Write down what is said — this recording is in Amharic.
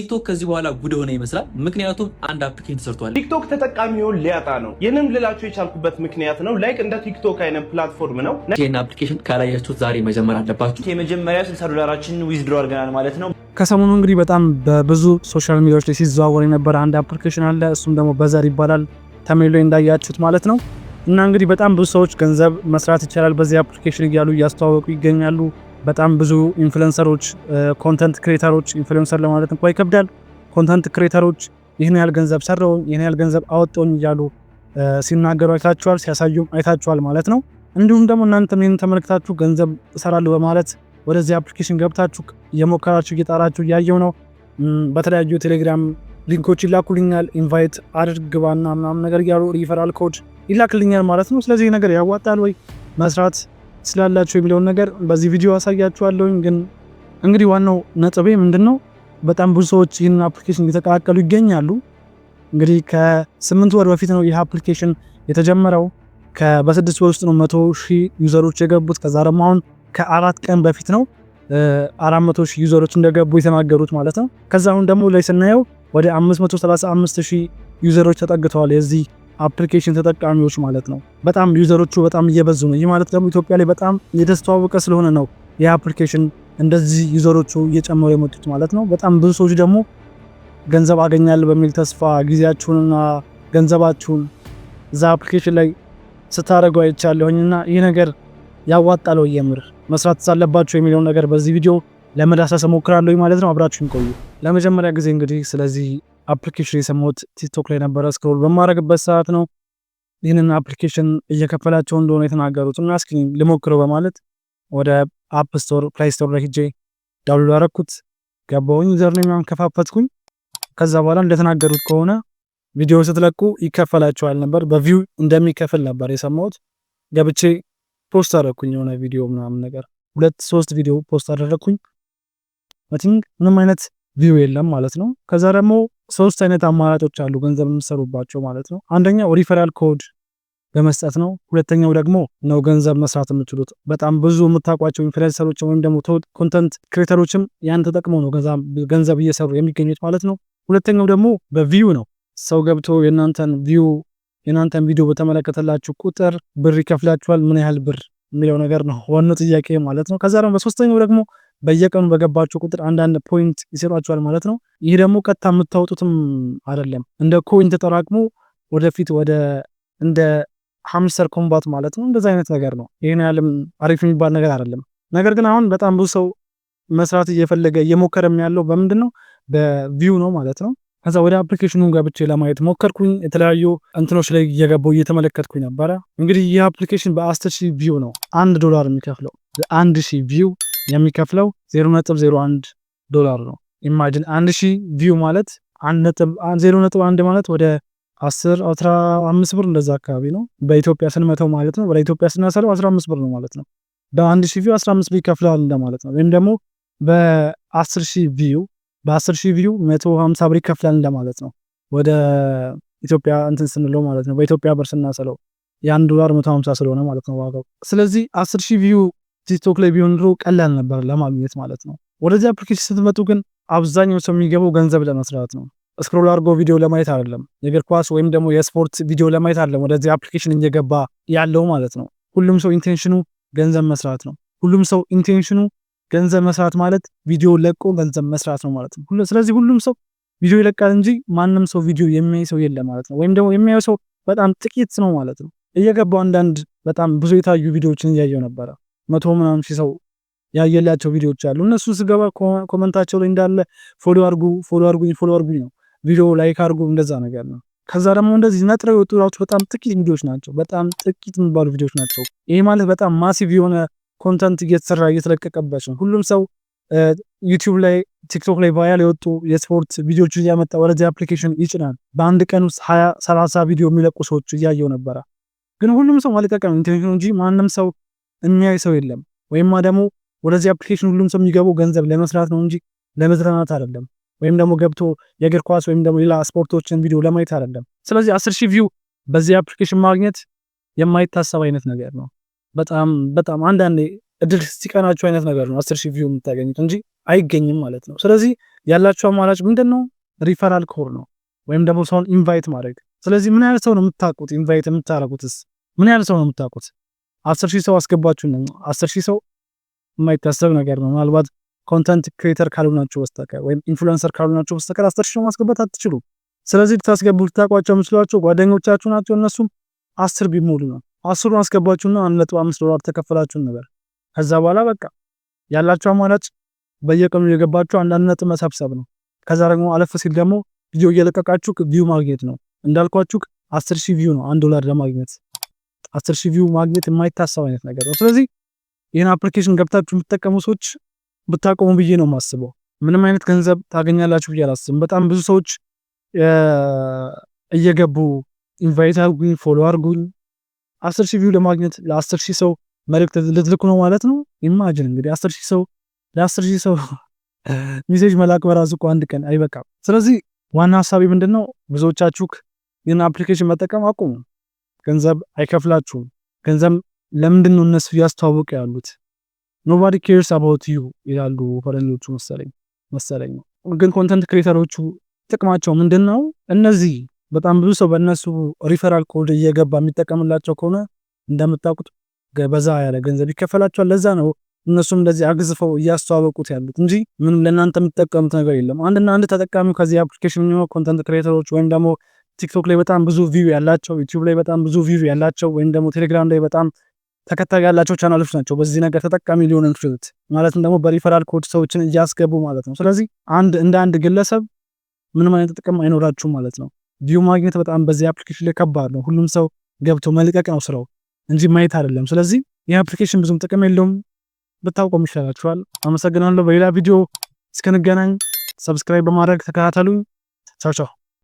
ቲክቶክ ከዚህ በኋላ ጉድ ሆነ ይመስላል። ምክንያቱም አንድ አፕሊኬሽን ተሰርቷል። ቲክቶክ ተጠቃሚውን ሊያጣ ነው። ይህንን ልላችሁ የቻልኩበት ምክንያት ነው። ላይክ እንደ ቲክቶክ አይነት ፕላትፎርም ነው። ይህን አፕሊኬሽን ካላያችሁት ዛሬ መጀመር አለባችሁ። የመጀመሪያ $60 ዊዝድሮ አድርገናል ማለት ነው። ከሰሞኑ እንግዲህ በጣም በብዙ ሶሻል ሚዲያዎች ላይ ሲዘዋወር የነበረ አንድ አፕሊኬሽን አለ። እሱም ደግሞ በዘር ይባላል። ተሜሎ እንዳያችሁት ማለት ነው። እና እንግዲህ በጣም ብዙ ሰዎች ገንዘብ መስራት ይቻላል በዚህ አፕሊኬሽን እያሉ እያስተዋወቁ ይገኛሉ። በጣም ብዙ ኢንፍሉዌንሰሮች፣ ኮንተንት ክሬተሮች፣ ኢንፍሉዌንሰር ለማለት እንኳን ይከብዳል። ኮንተንት ክሬተሮች ይህን ያህል ገንዘብ ሰራው፣ ይህን ያህል ገንዘብ አወጣውኝ እያሉ ሲናገሩ አይታችኋል፣ ሲያሳዩም አይታችኋል ማለት ነው። እንዲሁም ደግሞ እናንተም ይህን ተመልክታችሁ ገንዘብ እሰራለሁ በማለት ወደዚህ አፕሊኬሽን ገብታችሁ እየሞከራችሁ እየጣራችሁ እያየው ነው። በተለያዩ ቴሌግራም ሊንኮች ይላኩልኛል፣ ኢንቫይት አድርግ ግባና ምናምን ነገር እያሉ ሪፈራል ኮድ ይላክልኛል ማለት ነው። ስለዚህ ነገር ያዋጣል ወይ መስራት ስላላችሁ የሚለውን ነገር በዚህ ቪዲዮ አሳያችኋለሁኝ። ግን እንግዲህ ዋናው ነጥቤ ምንድነው? በጣም ብዙ ሰዎች ይህንን አፕሊኬሽን እየተቀላቀሉ ይገኛሉ። እንግዲህ ከ8 ወር በፊት ነው ይህ አፕሊኬሽን የተጀመረው። በ6 ወር ውስጥ ነው 100,000 ዩዘሮች የገቡት። ከዛ ደግሞ አሁን ከ4 ቀን በፊት ነው 400,000 ዩዘሮች እንደገቡ የተናገሩት ማለት ነው። ከዛ አሁን ደግሞ ላይ ስናየው ወደ 535,000 ዩዘሮች ተጠግተዋል የዚህ አፕሊኬሽን ተጠቃሚዎች ማለት ነው። በጣም ዩዘሮቹ በጣም እየበዙ ነው። ይህ ማለት ደግሞ ኢትዮጵያ ላይ በጣም የተስተዋወቀ ስለሆነ ነው ይህ አፕሊኬሽን እንደዚህ ዩዘሮቹ እየጨመሩ የመጡት ማለት ነው። በጣም ብዙ ሰዎች ደግሞ ገንዘብ አገኛለሁ በሚል ተስፋ ጊዜያችሁንና ገንዘባችሁን እዛ አፕሊኬሽን ላይ ስታደርጉ አይቻለሁኝና ይህ ነገር ያዋጣል ወይ የምር መስራት ሳለባችሁ የሚለውን ነገር በዚህ ቪዲዮ ለመዳሰስ እሞክራለሁ ማለት ነው። አብራችሁን ቆዩ። ለመጀመሪያ ጊዜ እንግዲህ ስለዚህ አፕሊኬሽን የሰማሁት ቲክቶክ ላይ ነበረ። ስክሮል በማድረግበት ሰዓት ነው ይህንን አፕሊኬሽን እየከፈላቸው እንደሆነ የተናገሩት እና እስኪ ልሞክረው በማለት ወደ አፕ ስቶር ፕሌይ ስቶር ላይ ሄጄ ዳውንሎድ አደረኩት። ገባሁኝ፣ ዩዘርኔም ከፋፈትኩኝ። ከዛ በኋላ እንደተናገሩት ከሆነ ቪዲዮ ስትለቁ ይከፈላቸዋል ነበር። በቪው እንደሚከፍል ነበር የሰማሁት። ገብቼ ፖስት አደረኩኝ የሆነ ቪዲዮ ምናምን ነገር 2-3 ቪዲዮ ፖስት አደረኩኝ። አቲንክ ምንም አይነት ቪው የለም ማለት ነው። ከዛ ደግሞ 3 አይነት አማራጮች አሉ ገንዘብ የምትሰሩባቸው ማለት ነው። አንደኛው ሪፈራል ኮድ በመስጠት ነው። ሁለተኛው ደግሞ ነው ገንዘብ መስራት የምትችሉት። በጣም ብዙ የምታውቋቸው ኢንፍሉዌንሰሮች ወይም ደግሞ ኮንተንት ክሬተሮችም ያን ተጠቅመው ነው ገንዘብ እየሰሩ የሚገኙት ማለት ነው። ሁለተኛው ደግሞ በቪው ነው። ሰው ገብቶ የናንተን ቪዲዮ በተመለከተላችሁ ቁጥር ብር ይከፍላችኋል። ምን ያህል ብር የሚለው ነገር ነው ዋናው ጥያቄ ማለት ነው። ከዛ ደግሞ በሶስተኛው ደግሞ በየቀኑ በገባችሁ ቁጥር አንዳንድ ፖይንት ይሰጧችኋል ማለት ነው። ይህ ደግሞ ቀጥታ የምታወጡትም አይደለም፣ እንደ ኮይን ተጠራቅሞ ወደፊት ወደ እንደ ሃምስተር ኮምባት ማለት ነው። እንደዛ አይነት ነገር ነው። ይሄን ያለም አሪፍ የሚባል ነገር አይደለም። ነገር ግን አሁን በጣም ብዙ ሰው መስራት እየፈለገ እየሞከረም ያለው በምንድነው? በቪው ነው ማለት ነው። ከዛ ወደ አፕሊኬሽኑ ገብቼ ለማየት ሞከርኩኝ። የተለያዩ እንትኖች ላይ እየገባው እየተመለከትኩኝ ነበረ። እንግዲህ ይህ አፕሊኬሽን በ10,000 ቪው ነው $1 የሚከፍለው። በ1,000 ቪው የሚከፍለው $0.01 ነው። ኢማጂን 1,000 ቪው ማለት 0.1 ማለት ወደ 10-15 ብር እንደዛ አካባቢ ነው በኢትዮጵያ ስንመተው ማለት ነው። ወደ ኢትዮጵያ ስናሰለው 15 ብር ነው ማለት ነው። በ1,000 ቪው 15 ብር ይከፍላል እንደማለት ነው። ወይም ደግሞ በ10,000 ቪው 150 ብር ይከፍላል እንደማለት ነው። ወደ ኢትዮጵያ እንትን ስንለው ማለት ነው። በኢትዮጵያ ብር ስናሰለው $1 150 ስለሆነ ማለት ነው ዋጋው። ስለዚህ 10,000 ቪው ቲክቶክ ላይ ቢሆን ድሮ ቀላል ነበር ለማግኘት ማለት ነው። ወደዚህ አፕሊኬሽን ስትመጡ ግን አብዛኛው ሰው የሚገባው ገንዘብ ለመስራት ነው። ስክሮል አድርጎ ቪዲዮ ለማየት አይደለም፣ የእግር ኳስ ወይም ደግሞ የስፖርት ቪዲዮ ለማየት አይደለም ወደዚህ አፕሊኬሽን እየገባ ያለው ማለት ነው። ሁሉም ሰው ኢንቴንሽኑ ገንዘብ መስራት ነው። ሁሉም ሰው ኢንቴንሽኑ ገንዘብ መስራት ማለት ቪዲዮ ለቆ ገንዘብ መስራት ነው ማለት ነው። ስለዚህ ሁሉም ሰው ቪዲዮ ይለቃል እንጂ ማንም ሰው ቪዲዮ የሚያይ ሰው የለም ማለት ነው። ወይም ደግሞ የሚያየው ሰው በጣም ጥቂት ነው ማለት ነው። እየገባው አንዳንድ በጣም ብዙ የታዩ ቪዲዮዎችን እያየው ነበረ። 100 ምናምን ሺህ ሰው ያየላቸው ቪዲዮዎች አሉ። እነሱ ስገባ ኮመንታቸው ላይ እንዳለ ፎሎ አርጉኝ ነው። ቪዲዮ ላይክ አርጉ እንደዛ ነገር ነው። ከዛ ደግሞ እንደዚህ ነጥረው የወጡ በጣም ጥቂት ቪዲዮዎች ናቸው። በጣም ጥቂት የሚባሉ ቪዲዮዎች ናቸው። ይሄ ማለት በጣም ማሲቭ የሆነ ኮንተንት እየተሰራ እየተለቀቀበት ነው። ሁሉም ሰው ዩቲዩብ ላይ ቲክቶክ ላይ ቫይራል የወጡ የስፖርት ቪዲዮዎችን እያመጣ ወደዚህ አፕሊኬሽን ይጭናል። በአንድ ቀን ውስጥ 20-30 ቪዲዮ የሚለቁ ሰዎች እያየው ነበረ። ግን ሁሉም ሰው ማለቀቀም ኢንቴንሽኑ እንጂ ማንም ሰው የሚያይ ሰው የለም። ወይም ደግሞ ወደዚህ አፕሊኬሽን ሁሉም ሰው የሚገባው ገንዘብ ለመስራት ነው እንጂ ለመዝናናት አይደለም። ወይም ደግሞ ገብቶ የእግር ኳስ ወይም ደግሞ ሌላ ስፖርቶችን ቪዲዮ ለማየት አይደለም። ስለዚህ 10,000 ቪው በዚህ አፕሊኬሽን ማግኘት የማይታሰብ አይነት ነገር ነው። በጣም አንዳንዴ እድል ሲቀናችሁ አይነት ነገር ነው 10,000 ቪው የምታገኙት እንጂ አይገኝም ማለት ነው። ስለዚህ ያላችሁ አማራጭ ምንድነው? ሪፈራል ኮድ ነው ወይም ደግሞ ሰውን ኢንቫይት ማድረግ። ስለዚህ ምን ያህል ሰው ነው የምታውቁት? ኢንቫይት የምታረጉትስ ምን ያህል ሰው ነው የምታውቁት? 10,000 ሰው አስገባችሁ ነው። 10,000 ሰው የማይታሰብ ነገር ነው። ምናልባት ኮንተንት ክሬተር ካልሆናችሁ በስተቀር ወይም ኢንፍሉዌንሰር ካልሆናችሁ በስተቀር 10,000 ሰው ማስገባት አትችሉም። ስለዚህ ልታስገቡ ልታቋቸው የምትችሏቸው ጓደኞቻችሁ ናቸው። እነሱም 10 ቢሞሉ ነው። 10ሩን አስገባችሁና $1.5 ተከፈላችሁ ነበር። ከዛ በኋላ በቃ ያላችሁ አማራጭ በየቀኑ የገባችሁ አንዳንድ ነጥብ መሰብሰብ ነው። ከዛ ደግሞ አለፍ ሲል ደግሞ ቪዲዮ እየለቀቃችሁ ቪው ማግኘት ነው። እንዳልኳችሁ 10,000 ቪው ነው $1 ለማግኘት 10,000 ቪው ማግኘት የማይታሰብ አይነት ነገር ነው። ስለዚህ ይህን አፕሊኬሽን ገብታችሁ የምትጠቀሙ ሰዎች ብታቆሙ ብዬ ነው የማስበው። ምንም አይነት ገንዘብ ታገኛላችሁ ብዬ አላስብም። በጣም ብዙ ሰዎች እየገቡ ኢንቫይት አድርጉኝ፣ ፎሎ አድርጉኝ 10,000 ቪው ለማግኘት ለ10,000 ሰው መልእክት ልትልኩ ነው ማለት ነው። ኢማጂን እንግዲህ 10,000 ሰው ለ10,000 ሰው ሜሴጅ መላክ በራሱ እኮ አንድ ቀን አይበቃም። ስለዚህ ዋና ሐሳቤ ምንድነው? ብዙዎቻችሁ ይህን አፕሊኬሽን መጠቀም አቁሙ። ገንዘብ አይከፍላችሁም። ገንዘብ ለምንድን ነው እነሱ ያስተዋወቁ ያሉት? nobody cares about you ይላሉ ፈረንጆቹ መሰለኝ። ግን ኮንተንት ክሬተሮቹ ጥቅማቸው ምንድነው? እነዚህ በጣም ብዙ ሰው በእነሱ ሪፈራል ኮድ እየገባ የሚጠቀምላቸው ከሆነ እንደምታውቁት በዛ ያለ ገንዘብ ይከፈላቸዋል። ለዛ ነው እነሱም እንደዚህ አግዝፈው እያስተዋወቁት ያሉት እንጂ ምንም ለእናንተ የምትጠቀሙት ነገር የለም። አንድ ተጠቃሚው ከዚህ አፕሊኬሽን ነው ኮንተንት ክሬተሮች ወይም ደግሞ ቲክቶክ ላይ በጣም ብዙ ቪው ያላቸው፣ ዩቲዩብ ላይ በጣም ብዙ ቪው ያላቸው ወይም ደግሞ ቴሌግራም ላይ በጣም ተከታይ ያላቸው ቻናሎች ናቸው በዚህ ነገር ተጠቃሚ ሊሆኑ የሚችሉት። ማለትም ደግሞ በሪፈራል ኮድ ሰዎችን እያስገቡ ማለት ነው። ስለዚህ አንድ ግለሰብ ምንም አይነት ጥቅም አይኖራችሁም ማለት ነው። ቪው ማግኘት በጣም በዚህ አፕሊኬሽን ላይ ከባድ ነው። ሁሉም ሰው ገብቶ መልቀቅ ነው ስራው እንጂ ማየት አይደለም። ስለዚህ ይህ አፕሊኬሽን ብዙም ጥቅም የለውም፣ ብታውቁም ይሻላችኋል። አመሰግናለሁ። በሌላ ቪዲዮ እስከንገናኝ ሰብስክራይብ በማድረግ ተከታተሉኝ። ቻው ቻው።